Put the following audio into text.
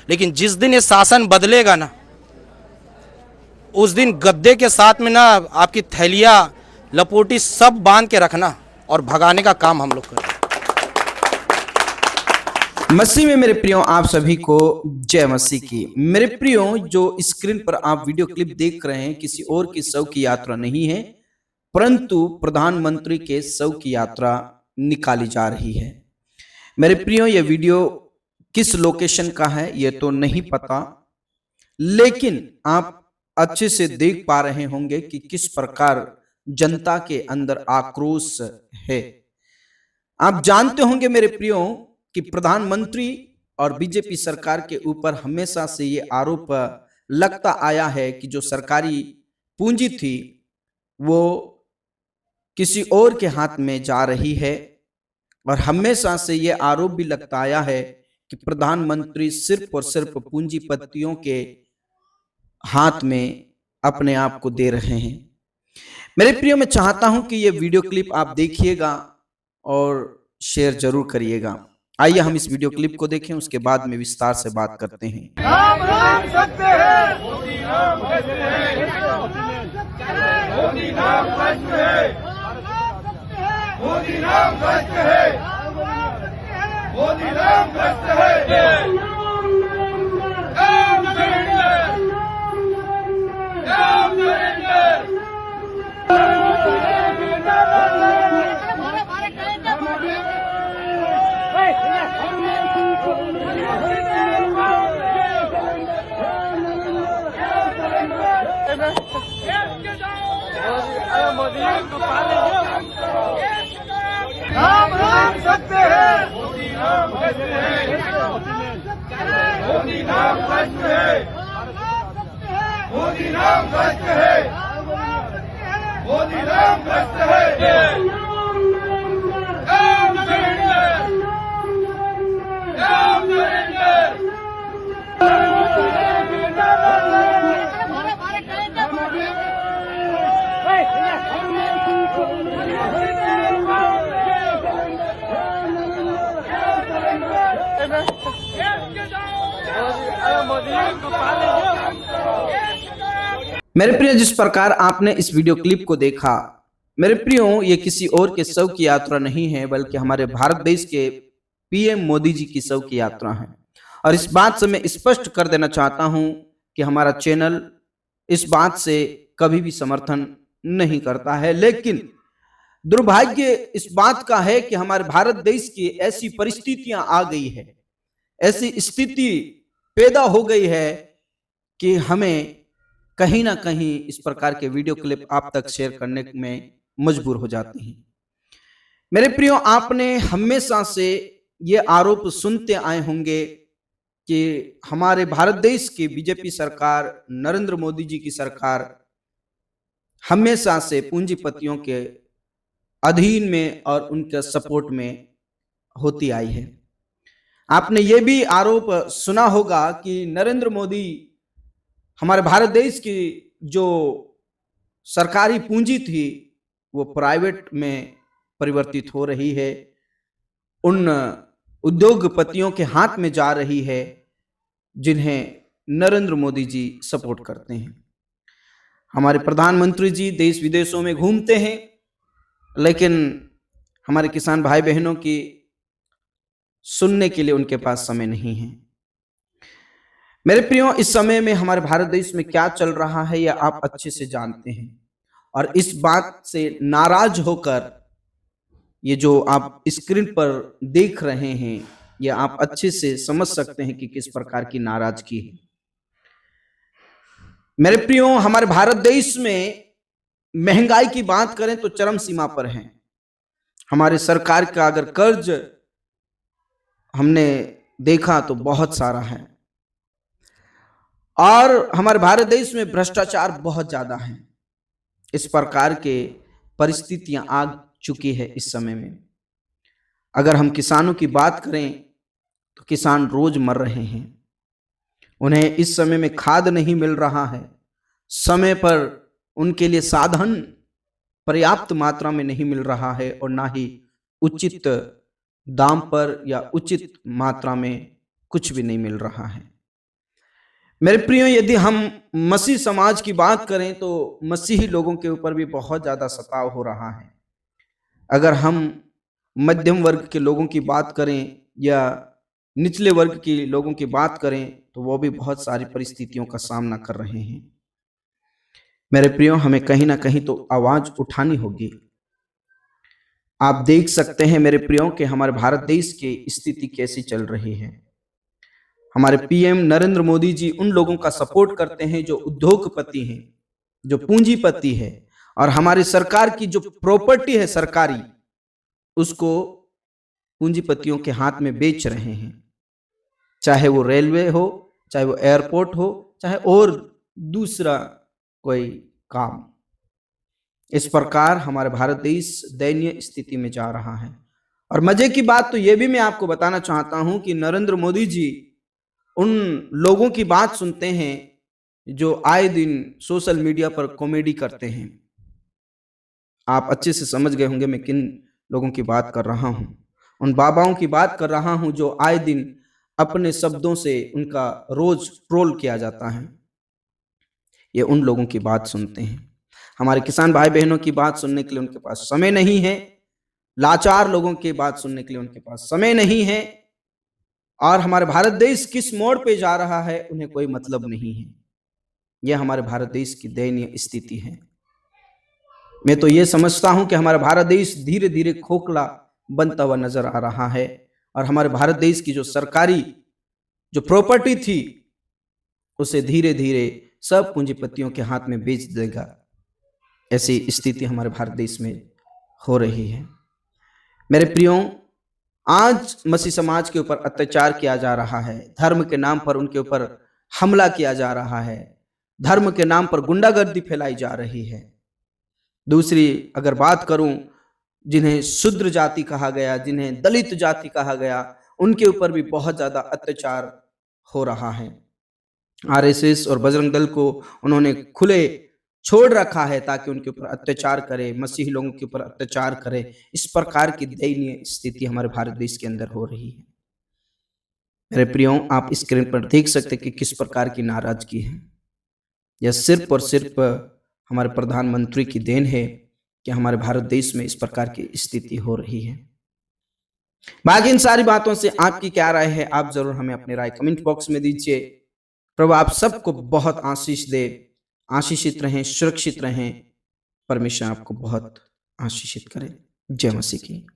लेकिन जिस दिन ये शासन बदलेगा ना, उस दिन गद्दे के साथ में ना आपकी थैलियाँ लपोटी सब बांध के रखना और भगाने का काम हम लोग करें। मसीह में मेरे प्रियो, आप सभी को जय मसीह की। मेरे प्रियो, जो स्क्रीन पर आप वीडियो क्लिप देख रहे हैं, किसी और की शव की यात्रा नहीं है, परंतु प्रधानमंत्री के शव की यात्रा निकाली जा रही है। मेरे प्रियो, यह वीडियो किस लोकेशन का है ये तो नहीं पता, लेकिन आप अच्छे से देख पा रहे होंगे कि किस प्रकार जनता के अंदर आक्रोश है। आप जानते होंगे मेरे प्रियो कि प्रधानमंत्री और बीजेपी सरकार के ऊपर हमेशा से ये आरोप लगता आया है कि जो सरकारी पूंजी थी वो किसी और के हाथ में जा रही है, और हमेशा से ये आरोप भी लगता आया है कि प्रधानमंत्री सिर्फ और सिर्फ पूंजीपतियों के हाथ में अपने आप को दे रहे हैं। मेरे प्रियो, मैं चाहता हूं कि ये वीडियो क्लिप आप देखिएगा और शेयर जरूर करिएगा। आइए हम इस वीडियो क्लिप को देखें, उसके बाद में विस्तार से बात करते हैं। राम राम सत्य है, मोदी राम सत्य है, मोदी राम सत्य है, मोदी राम सत्य है, मोदी राम सत्य है। Ram surrender, Ram surrender. राम राम सत्य है, मोदी राम सत्य है, मोदी राम सत्य है, मोदी राम सत्य है, मोदी राम सत्य है। Ram surrender, Ram surrender. मेरे प्रिय, जिस प्रकार आपने इस वीडियो क्लिप को देखा, मेरे प्रियो, ये किसी और के शव की यात्रा नहीं है, बल्कि हमारे भारत देश के पीएम मोदी जी की शव की यात्रा है। और इस बात से मैं स्पष्ट कर देना चाहता हूं कि हमारा चैनल इस बात से कभी भी समर्थन नहीं करता है, लेकिन दुर्भाग्य इस बात का है कि हमारे भारत देश की ऐसी परिस्थितियां आ गई है, ऐसी स्थिति पैदा हो गई है कि हमें कहीं ना कहीं इस प्रकार के वीडियो क्लिप आप तक शेयर करने में मजबूर हो जाते हैं। मेरे प्रियो, आपने हमेशा से ये आरोप सुनते आए होंगे कि हमारे भारत देश की बीजेपी सरकार, नरेंद्र मोदी जी की सरकार हमेशा से पूंजीपतियों के अधीन में और उनके सपोर्ट में होती आई है। आपने ये भी आरोप सुना होगा कि नरेंद्र मोदी, हमारे भारत देश की जो सरकारी पूंजी थी वो प्राइवेट में परिवर्तित हो रही है, उन उद्योगपतियों के हाथ में जा रही है जिन्हें नरेंद्र मोदी जी सपोर्ट करते हैं। हमारे प्रधानमंत्री जी देश विदेशों में घूमते हैं, लेकिन हमारे किसान भाई बहनों की सुनने के लिए उनके पास समय नहीं है। मेरे प्रियो, इस समय में हमारे भारत देश में क्या चल रहा है यह आप अच्छे से जानते हैं, और इस बात से नाराज होकर ये जो आप स्क्रीन पर देख रहे हैं, यह आप अच्छे से समझ सकते हैं कि किस प्रकार की नाराजगी है। मेरे प्रियो, हमारे भारत देश में महंगाई की बात करें तो चरम सीमा पर है। हमारे सरकार का अगर कर्ज हमने देखा तो बहुत सारा है, और हमारे भारत देश में भ्रष्टाचार बहुत ज्यादा है। इस प्रकार के परिस्थितियां आ चुकी है इस समय में। अगर हम किसानों की बात करें तो किसान रोज मर रहे हैं। उन्हें इस समय में खाद नहीं मिल रहा है, समय पर उनके लिए साधन पर्याप्त मात्रा में नहीं मिल रहा है, और ना ही उचित दाम पर या उचित मात्रा में कुछ भी नहीं मिल रहा है। मेरे प्रियो, यदि हम मसीह समाज की बात करें तो मसीही लोगों के ऊपर भी बहुत ज्यादा सताव हो रहा है। अगर हम मध्यम वर्ग के लोगों की बात करें या निचले वर्ग के लोगों की बात करें तो वो भी बहुत सारी परिस्थितियों का सामना कर रहे हैं। मेरे प्रियो, हमें कहीं ना कहीं तो आवाज उठानी होगी। आप देख सकते हैं मेरे प्रियो कि हमारे भारत देश की स्थिति कैसी चल रही है। हमारे पीएम नरेंद्र मोदी जी उन लोगों का सपोर्ट करते हैं जो उद्योगपति हैं, जो पूंजीपति है, और हमारी सरकार की जो प्रॉपर्टी है सरकारी, उसको पूंजीपतियों के हाथ में बेच रहे हैं। चाहे वो रेलवे हो, चाहे वो एयरपोर्ट हो, चाहे और दूसरा कोई काम। इस प्रकार हमारा भारत देश दयनीय स्थिति में जा रहा है। और मजे की बात तो यह भी मैं आपको बताना चाहता हूं कि नरेंद्र मोदी जी उन लोगों की बात सुनते हैं जो आए दिन सोशल मीडिया पर कॉमेडी करते हैं। आप अच्छे से समझ गए होंगे मैं किन लोगों की बात कर रहा हूं। उन बाबाओं की बात कर रहा हूं जो आए दिन अपने शब्दों से उनका रोज ट्रोल किया जाता है। ये उन लोगों की बात सुनते हैं। हमारे किसान भाई बहनों की बात सुनने के लिए उनके पास समय नहीं है। लाचार लोगों की बात सुनने के लिए उनके पास समय नहीं है। और हमारे भारत देश किस मोड़ पे जा रहा है उन्हें कोई मतलब नहीं है। यह हमारे भारत देश की दयनीय स्थिति है। मैं तो यह समझता हूं कि हमारा भारत देश धीरे धीरे खोखला बनता हुआ नजर आ रहा है और हमारे भारत देश की जो सरकारी जो प्रॉपर्टी थी उसे धीरे धीरे सब पूंजीपतियों के हाथ में बेच देगा। ऐसी स्थिति हमारे भारत देश में हो रही है। मेरे प्रियो, आज मसीह समाज के ऊपर अत्याचार किया जा रहा है। धर्म के नाम पर उनके ऊपर हमला किया जा रहा है। धर्म के नाम पर गुंडागर्दी फैलाई जा रही है। दूसरी अगर बात करूं, जिन्हें शूद्र जाति कहा गया, जिन्हें दलित जाति कहा गया, उनके ऊपर भी बहुत ज्यादा अत्याचार हो रहा है। आरएसएस और बजरंग दल को उन्होंने खुले छोड़ रखा है ताकि उनके ऊपर अत्याचार करे, मसीही लोगों के ऊपर अत्याचार करे। इस प्रकार की दयनीय स्थिति हमारे भारत देश के अंदर हो रही है। मेरे प्रियो, आप स्क्रीन पर देख सकते कि किस प्रकार की नाराजगी है। यह सिर्फ और सिर्फ हमारे प्रधानमंत्री की देन है कि हमारे भारत देश में इस प्रकार की स्थिति हो रही है। बाकी इन सारी बातों से आपकी क्या राय है, आप जरूर हमें अपनी राय कमेंट बॉक्स में दीजिए। प्रभु आप सबको बहुत आशीष दे। आशीषित रहें, सुरक्षित रहें। परमेश्वर आपको बहुत आशीषित करे। जय मसीह की।